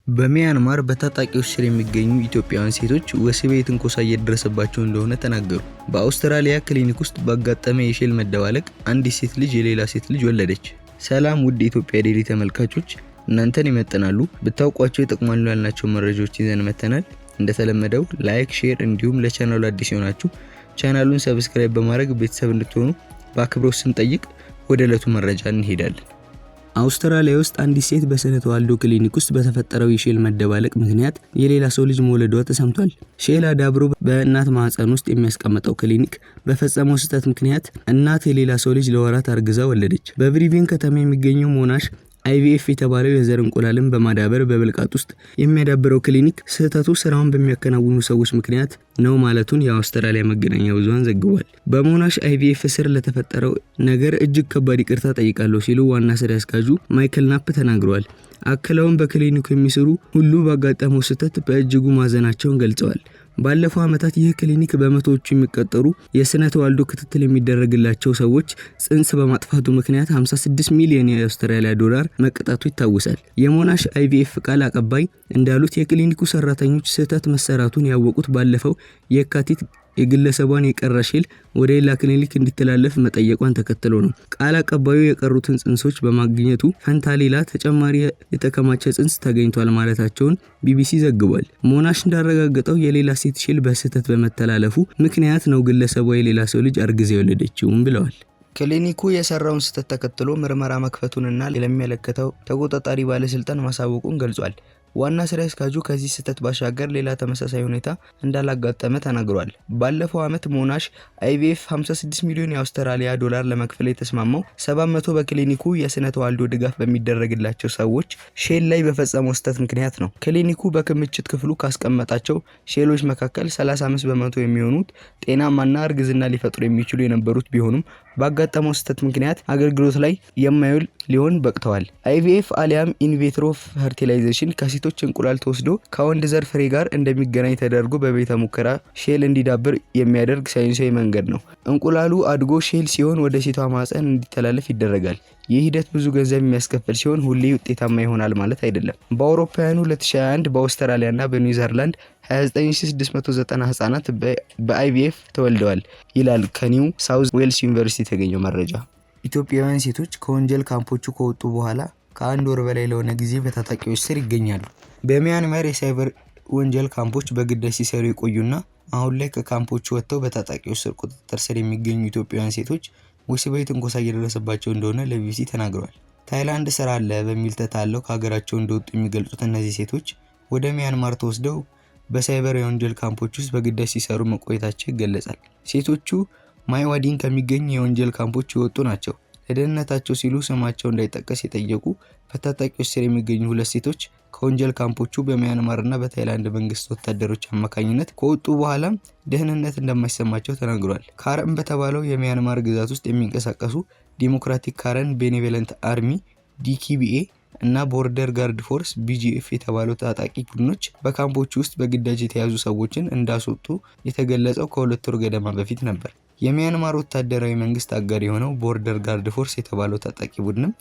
በሚያንማር በታጣቂዎች ስር የሚገኙ ኢትዮጵያውያን ሴቶች ወሲባዊ ትንኮሳ እየደረሰባቸው እንደሆነ ተናገሩ። በአውስትራሊያ ክሊኒክ ውስጥ ባጋጠመ የሼል መደባለቅ አንዲት ሴት ልጅ የሌላ ሴት ልጅ ወለደች። ሰላም ውድ የኢትዮጵያ ዴይሊ ተመልካቾች፣ እናንተን ይመጥናሉ ብታውቋቸው ይጠቅማሉ ያልናቸው መረጃዎች ይዘን መተናል። እንደተለመደው ላይክ፣ ሼር እንዲሁም ለቻናሉ አዲስ የሆናችሁ ቻናሉን ሰብስክራይብ በማድረግ ቤተሰብ እንድትሆኑ በአክብሮት ስንጠይቅ ወደ ዕለቱ መረጃ እንሄዳለን። አውስትራሊያ ውስጥ አንዲት ሴት በስነ ተዋልዶ ክሊኒክ ውስጥ በተፈጠረው የሼል መደባለቅ ምክንያት የሌላ ሰው ልጅ መውለዷ ተሰምቷል። ሼል አዳብሮ በእናት ማህፀን ውስጥ የሚያስቀምጠው ክሊኒክ በፈጸመው ስህተት ምክንያት እናት የሌላ ሰው ልጅ ለወራት አርግዛ ወለደች። በብሪስቤን ከተማ የሚገኘው ሞናሽ IVF የተባለው የዘር እንቁላልን በማዳበር በብልቃጥ ውስጥ የሚያዳብረው ክሊኒክ ስህተቱ ስራውን በሚያከናውኑ ሰዎች ምክንያት ነው ማለቱን የአውስትራሊያ መገናኛ ብዙሃን ዘግቧል። በሞናሽ IVF ስር ለተፈጠረው ነገር እጅግ ከባድ ይቅርታ ጠይቃለሁ ሲሉ ዋና ስራ አስኪያጁ ማይክል ናፕ ተናግረዋል። አክለውም በክሊኒኩ የሚሰሩ ሁሉ ባጋጠመው ስህተት በእጅጉ ማዘናቸውን ገልጸዋል። ባለፈው ዓመታት ይህ ክሊኒክ በመቶዎቹ የሚቆጠሩ የስነ ተዋልዶ ክትትል የሚደረግላቸው ሰዎች ጽንስ በማጥፋቱ ምክንያት 56 ሚሊዮን የአውስትራሊያ ዶላር መቀጣቱ ይታወሳል። የሞናሽ IVF ቃል አቀባይ እንዳሉት የክሊኒኩ ሰራተኞች ስህተት መሰራቱን ያወቁት ባለፈው የካቲት የግለሰቧን የቀረ ሼል ወደ ሌላ ክሊኒክ እንዲተላለፍ መጠየቋን ተከትሎ ነው። ቃል አቀባዩ የቀሩትን ጽንሶች በማግኘቱ ፈንታ ሌላ ተጨማሪ የተከማቸ ጽንስ ተገኝቷል ማለታቸውን BBC ዘግቧል። ሞናሽ እንዳረጋገጠው የሌላ ሴት ሼል በስህተት በመተላለፉ ምክንያት ነው ግለሰቧ የሌላ ሰው ልጅ አርግዛ የወለደችውም ብለዋል። ክሊኒኩ የሰራውን ስህተት ተከትሎ ምርመራ መክፈቱንና ለሚመለከተው ተቆጣጣሪ ባለስልጣን ማሳወቁን ገልጿል። ዋና ስራ አስኪያጁ ከዚህ ስህተት ባሻገር ሌላ ተመሳሳይ ሁኔታ እንዳላጋጠመ ተናግሯል። ባለፈው ዓመት ሞናሽ IVF 56 ሚሊዮን የአውስትራሊያ ዶላር ለመክፈል የተስማማው 700 በክሊኒኩ የስነ ተዋልዶ ድጋፍ በሚደረግላቸው ሰዎች ሼል ላይ በፈጸመው ስህተት ምክንያት ነው። ክሊኒኩ በክምችት ክፍሉ ካስቀመጣቸው ሼሎች መካከል 35 በመቶ የሚሆኑት ጤናማና እርግዝና ሊፈጥሩ የሚችሉ የነበሩት ቢሆኑም ባጋጠመው ስህተት ምክንያት አገልግሎት ላይ የማይውል ሊሆን በቅተዋል። IVF አሊያም ኢንቪትሮ ፈርቲላይዜሽን ከሴቶች እንቁላል ተወስዶ ከወንድ ዘር ፍሬ ጋር እንደሚገናኝ ተደርጎ በቤተ ሙከራ ሼል እንዲዳብር የሚያደርግ ሳይንሳዊ መንገድ ነው። እንቁላሉ አድጎ ሼል ሲሆን ወደ ሴቷ ማህፀን እንዲተላለፍ ይደረጋል። ይህ ሂደት ብዙ ገንዘብ የሚያስከፍል ሲሆን ሁሌ ውጤታማ ይሆናል ማለት አይደለም። በአውሮፓውያኑ 2021 በአውስትራሊያና በኒውዚላንድ 29690 ህጻናት በIVF ተወልደዋል ይላል ከኒው ሳውዝ ዌልስ ዩኒቨርሲቲ የተገኘው መረጃ። ኢትዮጵያውያን ሴቶች ከወንጀል ካምፖቹ ከወጡ በኋላ ከአንድ ወር በላይ ለሆነ ጊዜ በታጣቂዎች ስር ይገኛሉ። በሚያንማር የሳይበር ወንጀል ካምፖች በግዳጅ ሲሰሩ የቆዩና አሁን ላይ ከካምፖቹ ወጥተው በታጣቂዎች ስር ቁጥጥር ስር የሚገኙ ኢትዮጵያውያን ሴቶች ወሲባዊ ትንኮሳ እየደረሰባቸው እንደሆነ ለቢቢሲ ተናግረዋል። ታይላንድ ስራ አለ በሚል ተታለው ከሀገራቸው እንደወጡ የሚገልጹት እነዚህ ሴቶች ወደ ሚያንማር ተወስደው በሳይበር የወንጀል ካምፖች ውስጥ በግዳጅ ሲሰሩ መቆየታቸው ይገለጻል። ሴቶቹ ማይዋዲን ከሚገኙ የወንጀል ካምፖች የወጡ ናቸው። ለደህንነታቸው ሲሉ ስማቸው እንዳይጠቀስ የጠየቁ በታጣቂዎች ስር የሚገኙ ሁለት ሴቶች ከወንጀል ካምፖቹ በሚያንማርና በታይላንድ መንግስት ወታደሮች አማካኝነት ከወጡ በኋላም ደህንነት እንደማይሰማቸው ተናግሯል። ካረን በተባለው የሚያንማር ግዛት ውስጥ የሚንቀሳቀሱ ዲሞክራቲክ ካረን ቤኔቮለንት አርሚ DKBA እና ቦርደር ጋርድ ፎርስ BGF የተባሉ ታጣቂ ቡድኖች በካምፖቹ ውስጥ በግዳጅ የተያዙ ሰዎችን እንዳስወጡ የተገለጸው ከሁለት ወር ገደማ በፊት ነበር። የሚያንማር ወታደራዊ መንግስት አጋር የሆነው ቦርደር ጋርድ ፎርስ የተባለው ታጣቂ ቡድንም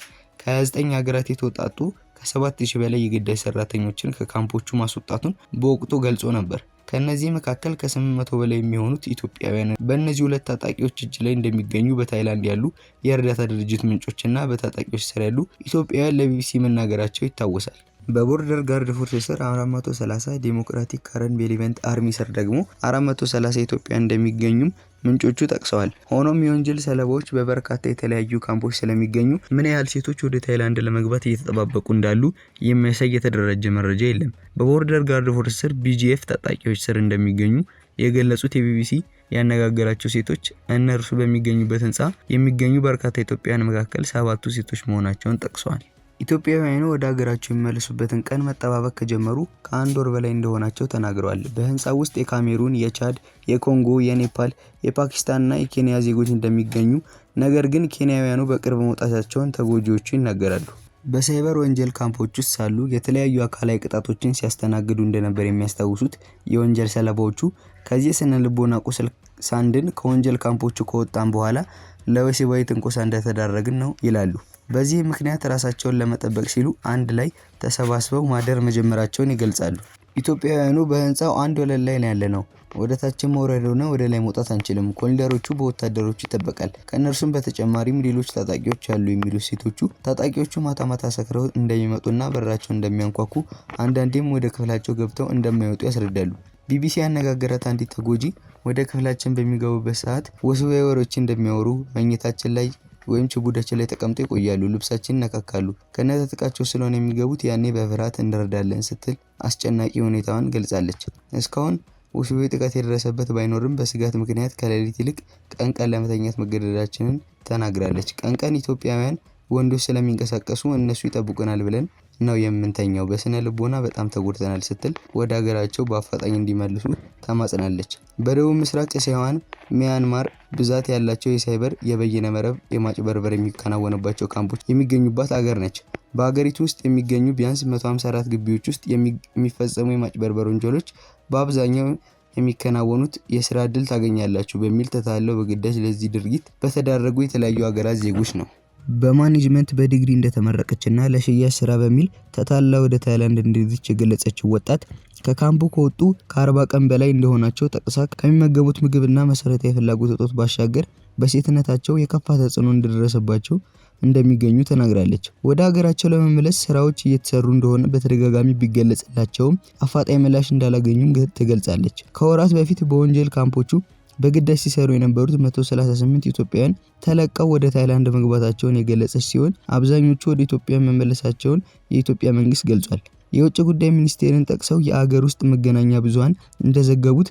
ከ29 ሀገራት የተወጣጡ ከ7000 በላይ የግዳጅ ሰራተኞችን ከካምፖቹ ማስወጣቱን በወቅቱ ገልጾ ነበር። ከነዚህ መካከል ከ800 በላይ የሚሆኑት ኢትዮጵያውያን በእነዚህ ሁለት ታጣቂዎች እጅ ላይ እንደሚገኙ በታይላንድ ያሉ የእርዳታ ድርጅት ምንጮችና በታጣቂዎች ስር ያሉ ኢትዮጵያውያን ለቢቢሲ መናገራቸው ይታወሳል። በቦርደር ጋርድ ፎርስ ስር 430 ዲሞክራቲክ ካረን ቤኔቮለንት አርሚ ስር ደግሞ 430 ኢትዮጵያውያን እንደሚገኙም ምንጮቹ ጠቅሰዋል። ሆኖም የወንጀል ሰለባዎች በበርካታ የተለያዩ ካምፖች ስለሚገኙ ምን ያህል ሴቶች ወደ ታይላንድ ለመግባት እየተጠባበቁ እንዳሉ የሚያሳይ የተደራጀ መረጃ የለም። በቦርደር ጋርድ ፎርስ ስር BGF ታጣቂዎች ስር እንደሚገኙ የገለጹት የቢቢሲ ያነጋገራቸው ሴቶች እነርሱ በሚገኙበት ህንጻ የሚገኙ በርካታ ኢትዮጵያውያን መካከል 7ቱ ሴቶች መሆናቸውን ጠቅሰዋል። ኢትዮጵያውያኑ ወደ ሀገራቸው የሚመለሱበትን ቀን መጠባበቅ ከጀመሩ ከአንድ ወር በላይ እንደሆናቸው ተናግረዋል። በህንጻው ውስጥ የካሜሩን፣ የቻድ፣ የኮንጎ፣ የኔፓል፣ የፓኪስታንና የኬንያ ዜጎች እንደሚገኙ፣ ነገር ግን ኬንያውያኑ በቅርብ መውጣታቸውን ተጎጂዎቹ ይናገራሉ። በሳይበር ወንጀል ካምፖች ውስጥ ሳሉ የተለያዩ አካላዊ ቅጣቶችን ሲያስተናግዱ እንደነበር የሚያስታውሱት የወንጀል ሰለባዎቹ ከዚህ ስነ ልቦና ቁስል ሳንድን ከወንጀል ካምፖቹ ከወጣን በኋላ ለወሲባዊ ትንኮሳ እንደተዳረግን ነው ይላሉ። በዚህ ምክንያት ራሳቸውን ለመጠበቅ ሲሉ አንድ ላይ ተሰባስበው ማደር መጀመራቸውን ይገልጻሉ። ኢትዮጵያውያኑ በህንፃው አንድ ወለል ላይ ነው ያለነው። ወደ ታችም መውረድና ወደ ላይ መውጣት አንችልም። ኮሪደሮቹ በወታደሮች ይጠበቃል። ከእነርሱም በተጨማሪም ሌሎች ታጣቂዎች አሉ የሚሉት ሴቶቹ ታጣቂዎቹ ማታ ማታ ሰክረው እንደሚመጡና በራቸውን እንደሚያንኳኩ አንዳንዴም ወደ ክፍላቸው ገብተው እንደማይወጡ ያስረዳሉ። ቢቢሲ ያነጋገራት አንዲት ተጎጂ ወደ ክፍላችን በሚገቡበት ሰዓት ወስባዊ ወሬዎችን እንደሚያወሩ መኝታችን ላይ ወይም ችቡዳችን ላይ ተቀምጠው ይቆያሉ። ልብሳችንን ነካካሉ። ከነተጥቃቸው ስለሆነ የሚገቡት ያኔ በፍርሃት እንረዳለን ስትል አስጨናቂ ሁኔታዋን ገልጻለች። እስካሁን ወሲባዊ ጥቃት የደረሰበት ባይኖርም በስጋት ምክንያት ከሌሊት ይልቅ ቀን ቀን ለመተኛት መገደዳችንን ተናግራለች። ቀን ቀን ኢትዮጵያውያን ወንዶች ስለሚንቀሳቀሱ እነሱ ይጠብቁናል ብለን ነው የምንተኛው። በስነ ልቦና በጣም ተጎድተናል ስትል ወደ ሀገራቸው በአፋጣኝ እንዲመልሱ ተማጽናለች። በደቡብ ምስራቅ እስያውያን ሚያንማር ብዛት ያላቸው የሳይበር የበይነ መረብ የማጭበርበር የሚከናወንባቸው ካምፖች የሚገኙባት ሀገር ነች። በሀገሪቱ ውስጥ የሚገኙ ቢያንስ 154 ግቢዎች ውስጥ የሚፈጸሙ የማጭበርበር ወንጀሎች በአብዛኛው የሚከናወኑት የስራ ዕድል ታገኛላችሁ በሚል ተታለው በግዳጅ ለዚህ ድርጊት በተዳረጉ የተለያዩ ሀገራት ዜጎች ነው። በማኔጅመንት በዲግሪ እንደተመረቀችና ለሽያጭ ስራ በሚል ተታላ ወደ ታይላንድ እንደሄደች የገለጸችው ወጣት ከካምፑ ከወጡ ከ40 ቀን በላይ እንደሆናቸው ጠቅሳ ከሚመገቡት ምግብና መሰረታዊ ፍላጎት እጦት ባሻገር በሴትነታቸው የከፋ ተጽዕኖ እንደደረሰባቸው እንደሚገኙ ተናግራለች። ወደ ሀገራቸው ለመመለስ ስራዎች እየተሰሩ እንደሆነ በተደጋጋሚ ቢገለጽላቸውም አፋጣኝ ምላሽ እንዳላገኙም ትገልጻለች። ከወራት በፊት በወንጀል ካምፖቹ በግዳጅ ሲሰሩ የነበሩት 138 ኢትዮጵያውያን ተለቀው ወደ ታይላንድ መግባታቸውን የገለጸች ሲሆን አብዛኞቹ ወደ ኢትዮጵያ መመለሳቸውን የኢትዮጵያ መንግስት ገልጿል። የውጭ ጉዳይ ሚኒስቴርን ጠቅሰው የአገር ውስጥ መገናኛ ብዙሃን እንደዘገቡት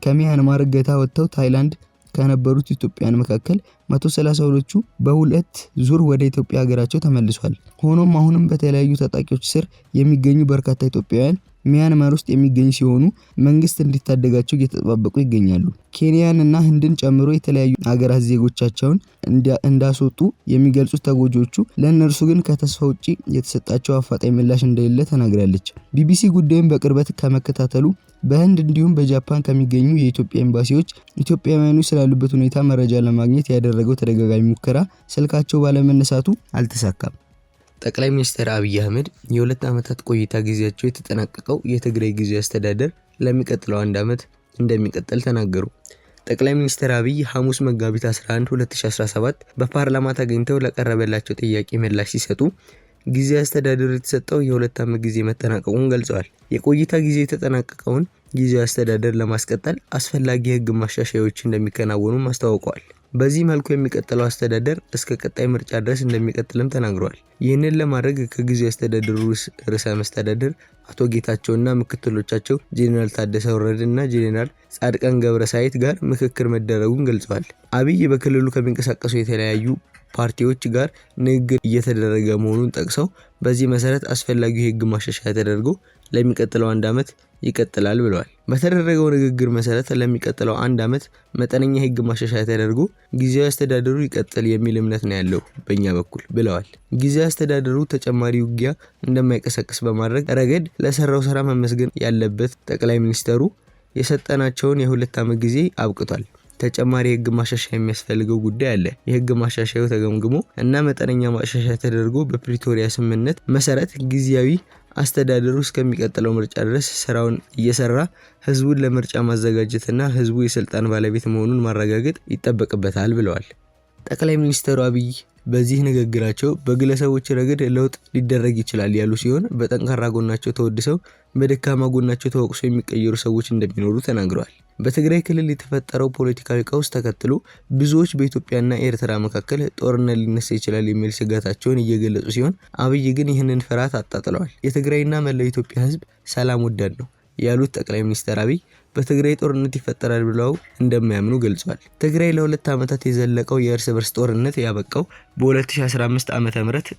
ከሚያንማር እገታ ወጥተው ታይላንድ ከነበሩት ኢትዮጵያውያን መካከል 132ቱ በሁለት ዙር ወደ ኢትዮጵያ ሀገራቸው ተመልሷል። ሆኖም አሁንም በተለያዩ ታጣቂዎች ስር የሚገኙ በርካታ ኢትዮጵያውያን ሚያንማር ውስጥ የሚገኙ ሲሆኑ መንግስት እንዲታደጋቸው እየተጠባበቁ ይገኛሉ። ኬንያን እና ህንድን ጨምሮ የተለያዩ ሀገራት ዜጎቻቸውን እንዳስወጡ የሚገልጹት ተጎጂዎቹ ለእነርሱ ግን ከተስፋ ውጪ የተሰጣቸው አፋጣኝ ምላሽ እንደሌለ ተናግራለች። ቢቢሲ ጉዳዩን በቅርበት ከመከታተሉ በህንድ እንዲሁም በጃፓን ከሚገኙ የኢትዮጵያ ኤምባሲዎች ኢትዮጵያውያኑ ስላሉበት ሁኔታ መረጃ ለማግኘት ያደረገው ተደጋጋሚ ሙከራ ስልካቸው ባለመነሳቱ አልተሳካም። ጠቅላይ ሚኒስትር አብይ አህመድ የ2 ዓመታት ቆይታ ጊዜያቸው የተጠናቀቀው የትግራይ ጊዜያዊ አስተዳደር ለሚቀጥለው 1 ዓመት እንደሚቀጥል ተናገሩ። ጠቅላይ ሚኒስትር አብይ ሐሙስ መጋቢት 11 2017 በፓርላማ ተገኝተው ለቀረበላቸው ጥያቄ ምላሽ ሲሰጡ ጊዜያዊ አስተዳደሩ የተሰጠው የ2 ዓመት ጊዜ መጠናቀቁን ገልጸዋል። የቆይታ ጊዜ የተጠናቀቀውን ጊዜያዊ አስተዳደር ለማስቀጠል አስፈላጊ የህግ ማሻሻያዎች እንደሚከናወኑ አስታውቀዋል። በዚህ መልኩ የሚቀጥለው አስተዳደር እስከ ቀጣይ ምርጫ ድረስ እንደሚቀጥልም ተናግረዋል። ይህንን ለማድረግ ከጊዜያዊ አስተዳደሩ ርዕሰ መስተዳድር አቶ ጌታቸውና ምክትሎቻቸው ጄኔራል ታደሰ ወረደና ጄኔራል ጻድቃን ገብረሳይት ጋር ምክክር መደረጉን ገልጸዋል። አብይ በክልሉ ከሚንቀሳቀሱ የተለያዩ ፓርቲዎች ጋር ንግግር እየተደረገ መሆኑን ጠቅሰው በዚህ መሰረት አስፈላጊው የህግ ማሻሻያ ተደርጎ ለሚቀጥለው 1 ዓመት ይቀጥላል ብለዋል። በተደረገው ንግግር መሰረት ለሚቀጥለው 1 ዓመት መጠነኛ የህግ ማሻሻያ ተደርጎ ጊዜያዊ አስተዳደሩ ይቀጥል የሚል እምነት ነው ያለው በእኛ በኩል ብለዋል። ጊዜያዊ አስተዳደሩ ተጨማሪ ውጊያ እንደማይቀሰቅስ በማድረግ ረገድ ለሰራው ስራ መመስገን ያለበት ጠቅላይ ሚኒስትሩ የሰጠናቸውን የ2 ዓመት ጊዜ አብቅቷል። ተጨማሪ የህግ ማሻሻያ የሚያስፈልገው ጉዳይ አለ። የህግ ማሻሻያው ተገምግሞ እና መጠነኛ ማሻሻያ ተደርጎ በፕሪቶሪያ ስምምነት መሰረት ጊዜያዊ አስተዳደሩ እስከሚቀጥለው ምርጫ ድረስ ስራውን እየሰራ ህዝቡን ለምርጫ ማዘጋጀትና ህዝቡ የስልጣን ባለቤት መሆኑን ማረጋገጥ ይጠበቅበታል ብለዋል። ጠቅላይ ሚኒስትሩ አብይ በዚህ ንግግራቸው በግለሰቦች ረገድ ለውጥ ሊደረግ ይችላል ያሉ ሲሆን በጠንካራ ጎናቸው ተወድሰው በደካማ ጎናቸው ተወቅሰው የሚቀየሩ ሰዎች እንደሚኖሩ ተናግረዋል። በትግራይ ክልል የተፈጠረው ፖለቲካዊ ቀውስ ተከትሎ ብዙዎች በኢትዮጵያና ኤርትራ መካከል ጦርነት ሊነሳ ይችላል የሚል ስጋታቸውን እየገለጹ ሲሆን አብይ ግን ይህንን ፍርሃት አጣጥለዋል። የትግራይና መላው ኢትዮጵያ ህዝብ ሰላም ወዳድ ነው ያሉት ጠቅላይ ሚኒስትር አብይ በትግራይ ጦርነት ይፈጠራል ብለው እንደማያምኑ ገልጸዋል። ትግራይ ለ2 ዓመታት የዘለቀው የእርስ በርስ ጦርነት ያበቃው በ2015 ዓ.ም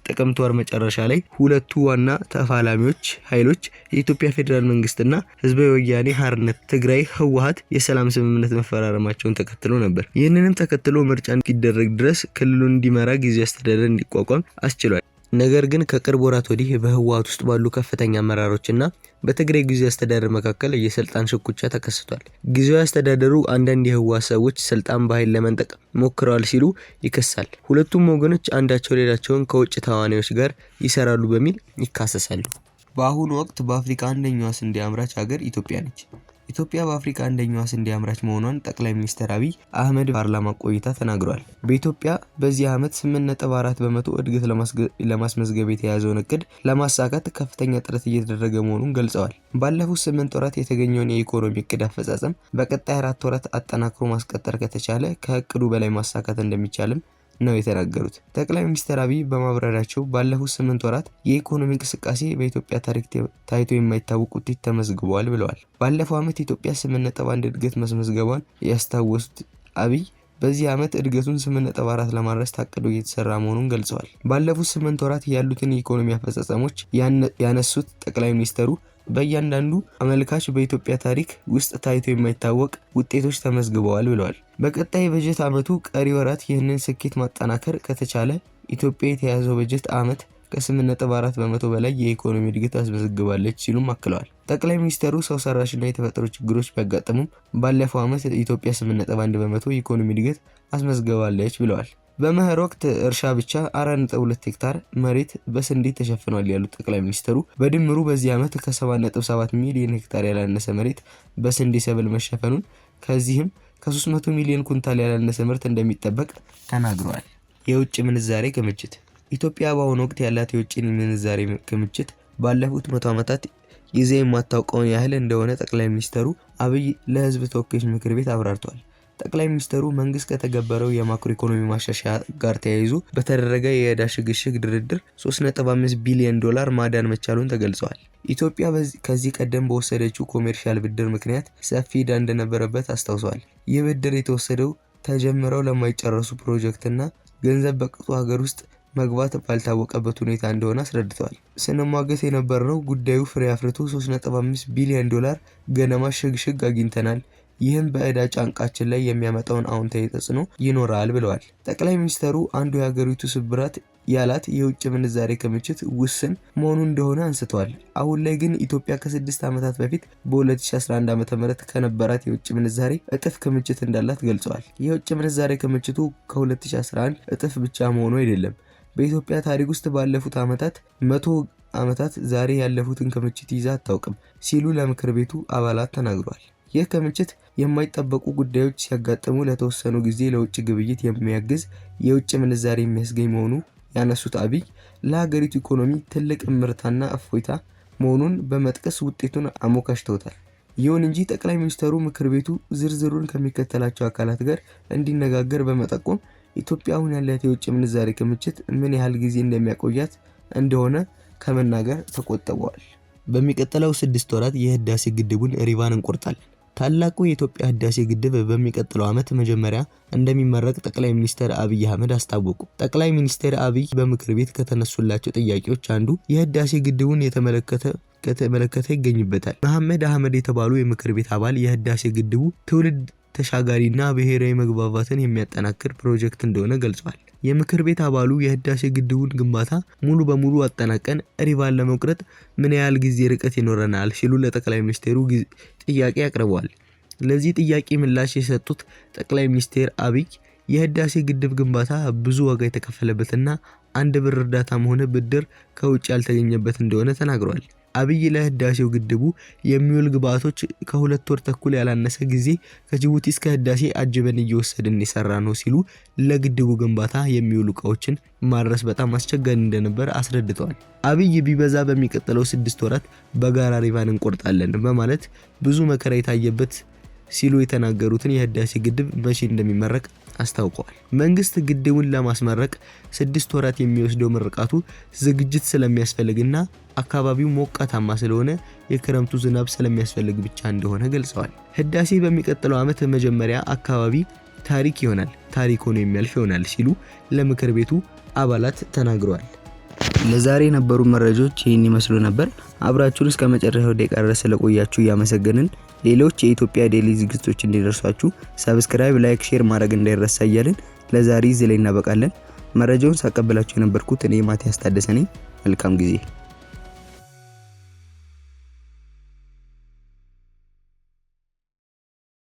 ጥቅምት ወር መጨረሻ ላይ ሁለቱ ዋና ተፋላሚዎች ኃይሎች የኢትዮጵያ ፌዴራል መንግስትና ህዝባዊ ወያኔ ሓርነት ትግራይ ህወሓት የሰላም ስምምነት መፈራረማቸውን ተከትሎ ነበር። ይህንንም ተከትሎ ምርጫ እንዲደረግ ድረስ ክልሉን እንዲመራ ጊዜያዊ አስተዳደር እንዲቋቋም አስችሏል። ነገር ግን ከቅርብ ወራት ወዲህ በህወሓት ውስጥ ባሉ ከፍተኛ አመራሮችና በትግራይ ጊዜያዊ አስተዳደር መካከል የስልጣን ሽኩቻ ተከስቷል። ጊዜያዊ አስተዳደሩ አንዳንድ የህወሓት ሰዎች ስልጣን በኃይል ለመንጠቅ ሞክረዋል ሲሉ ይከሳል። ሁለቱም ወገኖች አንዳቸው ሌላቸውን ከውጭ ተዋናዮች ጋር ይሰራሉ በሚል ይካሰሳሉ። በአሁኑ ወቅት በአፍሪካ አንደኛዋ ስንዴ አምራች ሀገር ኢትዮጵያ ነች። ኢትዮጵያ በአፍሪካ አንደኛዋ ስንዴ አምራች መሆኗን ጠቅላይ ሚኒስትር አብይ አህመድ ፓርላማ ቆይታ ተናግረዋል። በኢትዮጵያ በዚህ ዓመት 8.4 በመቶ እድገት ለማስመዝገብ የተያዘውን እቅድ ለማሳካት ከፍተኛ ጥረት እየተደረገ መሆኑን ገልጸዋል። ባለፉት 8 ወራት የተገኘውን የኢኮኖሚ እቅድ አፈጻጸም በቀጣይ 4 ወራት አጠናክሮ ማስቀጠል ከተቻለ ከእቅዱ በላይ ማሳካት እንደሚቻልም ነው የተናገሩት። ጠቅላይ ሚኒስትር አብይ በማብራሪያቸው ባለፉት 8 ወራት የኢኮኖሚ እንቅስቃሴ በኢትዮጵያ ታሪክ ታይቶ የማይታወቅ ውጤት ተመዝግቧል ብለዋል። ባለፈው ዓመት ኢትዮጵያ 8.1 እድገት ማስመዝገቧን ያስታወሱት አብይ በዚህ ዓመት እድገቱን 8.4 ለማድረስ ታቅዶ እየተሰራ መሆኑን ገልጸዋል። ባለፉት 8 ወራት ያሉትን የኢኮኖሚ አፈጻጸሞች ያነሱት ጠቅላይ ሚኒስትሩ በእያንዳንዱ አመልካች በኢትዮጵያ ታሪክ ውስጥ ታይቶ የማይታወቅ ውጤቶች ተመዝግበዋል ብለዋል። በቀጣይ በጀት ዓመቱ ቀሪ ወራት ይህንን ስኬት ማጠናከር ከተቻለ ኢትዮጵያ የተያዘው በጀት ዓመት ከ8.4 በመቶ በላይ የኢኮኖሚ እድገት አስመዝግባለች ሲሉም አክለዋል። ጠቅላይ ሚኒስትሩ ሰው ሰራሽና የተፈጠሩ ችግሮች ቢያጋጥሙም ባለፈው ዓመት ኢትዮጵያ 8.1 በመቶ የኢኮኖሚ እድገት አስመዝግባለች ብለዋል። በመኸር ወቅት እርሻ ብቻ 4.2 ሄክታር መሬት በስንዴ ተሸፍኗል ያሉት ጠቅላይ ሚኒስትሩ በድምሩ በዚህ ዓመት ከ7.7 ሚሊዮን ሄክታር ያላነሰ መሬት በስንዴ ሰብል መሸፈኑን ከዚህም ከ300 ሚሊዮን ኩንታል ያላነሰ ምርት እንደሚጠበቅ ተናግረዋል። የውጭ ምንዛሬ ክምችት ኢትዮጵያ በአሁኑ ወቅት ያላት የውጭ ምንዛሬ ክምችት ባለፉት 100 ዓመታት ይዘ የማታውቀውን ያህል እንደሆነ ጠቅላይ ሚኒስትሩ አብይ ለሕዝብ ተወካዮች ምክር ቤት አብራርተዋል። ጠቅላይ ሚኒስትሩ መንግስት ከተገበረው የማክሮ ኢኮኖሚ ማሻሻያ ጋር ተያይዞ በተደረገ የዕዳ ሽግሽግ ድርድር 3.5 ቢሊዮን ዶላር ማዳን መቻሉን ተገልጸዋል። ኢትዮጵያ ከዚህ ቀደም በወሰደችው ኮሜርሻል ብድር ምክንያት ሰፊ ዕዳ እንደነበረበት አስታውሰዋል። ይህ ብድር የተወሰደው ተጀምረው ለማይጨረሱ ፕሮጀክትና ገንዘብ በቅጡ ሀገር ውስጥ መግባት ባልታወቀበት ሁኔታ እንደሆነ አስረድተዋል። ስንሟገት የነበረው ጉዳዩ ፍሬ አፍርቶ 3.5 ቢሊዮን ዶላር ገደማ ሽግሽግ አግኝተናል። ይህም በዕዳ ጫንቃችን ላይ የሚያመጣውን አዎንታዊ ተጽዕኖ ይኖራል ብለዋል። ጠቅላይ ሚኒስትሩ አንዱ የሀገሪቱ ስብራት ያላት የውጭ ምንዛሬ ክምችት ውስን መሆኑ እንደሆነ አንስተዋል። አሁን ላይ ግን ኢትዮጵያ ከ6 ዓመታት በፊት በ2011 ዓ.ም ከነበራት የውጭ ምንዛሬ እጥፍ ክምችት እንዳላት ገልጸዋል። የውጭ ምንዛሬ ክምችቱ ከ2011 እጥፍ ብቻ መሆኑ አይደለም፣ በኢትዮጵያ ታሪክ ውስጥ ባለፉት 100 ዓመታት ዛሬ ያለፉትን ክምችት ይዛ አታውቅም ሲሉ ለምክር ቤቱ አባላት ተናግረዋል። ይህ ክምችት የማይጠበቁ ጉዳዮች ሲያጋጥሙ ለተወሰኑ ጊዜ ለውጭ ግብይት የሚያግዝ የውጭ ምንዛሬ የሚያስገኝ መሆኑ ያነሱት አብይ ለሀገሪቱ ኢኮኖሚ ትልቅ እምርታና እፎይታ መሆኑን በመጥቀስ ውጤቱን አሞካሽተውታል። ይሁን እንጂ ጠቅላይ ሚኒስትሩ ምክር ቤቱ ዝርዝሩን ከሚከተላቸው አካላት ጋር እንዲነጋገር በመጠቆም ኢትዮጵያ አሁን ያላት የውጭ ምንዛሬ ክምችት ምን ያህል ጊዜ እንደሚያቆያት እንደሆነ ከመናገር ተቆጥበዋል። በሚቀጥለው 6 ወራት የህዳሴ ግድቡን ሪቫን እንቆርጣለን። ታላቁ የኢትዮጵያ ህዳሴ ግድብ በሚቀጥለው ዓመት መጀመሪያ እንደሚመረቅ ጠቅላይ ሚኒስትር አብይ አህመድ አስታወቁ። ጠቅላይ ሚኒስትር አብይ በምክር ቤት ከተነሱላቸው ጥያቄዎች አንዱ የህዳሴ ግድቡን ከተመለከተ ይገኝበታል። መሐመድ አህመድ የተባሉ የምክር ቤት አባል የህዳሴ ግድቡ ትውልድ ተሻጋሪና ብሔራዊ መግባባትን የሚያጠናክር ፕሮጀክት እንደሆነ ገልጸዋል። የምክር ቤት አባሉ የህዳሴ ግድቡን ግንባታ ሙሉ በሙሉ አጠናቀን ሪቫን ለመቁረጥ ምን ያህል ጊዜ ርቀት ይኖረናል ሲሉ ለጠቅላይ ሚኒስትሩ ጥያቄ አቅርበዋል። ለዚህ ጥያቄ ምላሽ የሰጡት ጠቅላይ ሚኒስትር አብይ የህዳሴ ግድብ ግንባታ ብዙ ዋጋ የተከፈለበትና አንድ ብር እርዳታም ሆነ ብድር ከውጭ ያልተገኘበት እንደሆነ ተናግረዋል። አብይ ለህዳሴው ግድቡ የሚውል ግብዓቶች ከ2 ወር ተኩል ያላነሰ ጊዜ ከጅቡቲ እስከ ህዳሴ አጅበን እየወሰድን የሰራ ነው ሲሉ ለግድቡ ግንባታ የሚውሉ እቃዎችን ማድረስ በጣም አስቸጋሪ እንደነበር አስረድተዋል። አብይ ቢበዛ በሚቀጥለው 6 ወራት በጋራ ሪቫን እንቆርጣለን በማለት ብዙ መከራ የታየበት ሲሉ የተናገሩትን የህዳሴ ግድብ መቼ እንደሚመረቅ አስታውቀዋል። መንግስት ግድቡን ለማስመረቅ 6 ወራት የሚወስደው ምርቃቱ ዝግጅት ስለሚያስፈልግና አካባቢው ሞቃታማ ስለሆነ የክረምቱ ዝናብ ስለሚያስፈልግ ብቻ እንደሆነ ገልጸዋል። ህዳሴ በሚቀጥለው ዓመት መጀመሪያ አካባቢ ታሪክ ይሆናል፣ ታሪክ ሆኖ የሚያልፍ ይሆናል ሲሉ ለምክር ቤቱ አባላት ተናግረዋል። ለዛሬ የነበሩ መረጃዎች ይህን ይመስሉ ነበር። አብራችሁን እስከ መጨረሻው ደቂቃ ድረስ ስለቆያችሁ እያመሰገንን ሌሎች የኢትዮጵያ ዴሊ ዝግጅቶች እንዲደርሷችሁ ሰብስክራይብ፣ ላይክ፣ ሼር ማድረግ እንዳይረሳ እያልን ለዛሬ እዚህ ላይ እናበቃለን። መረጃውን ሳቀበላችሁ የነበርኩት እኔ ማቲያስ ታደሰ ነኝ። መልካም ጊዜ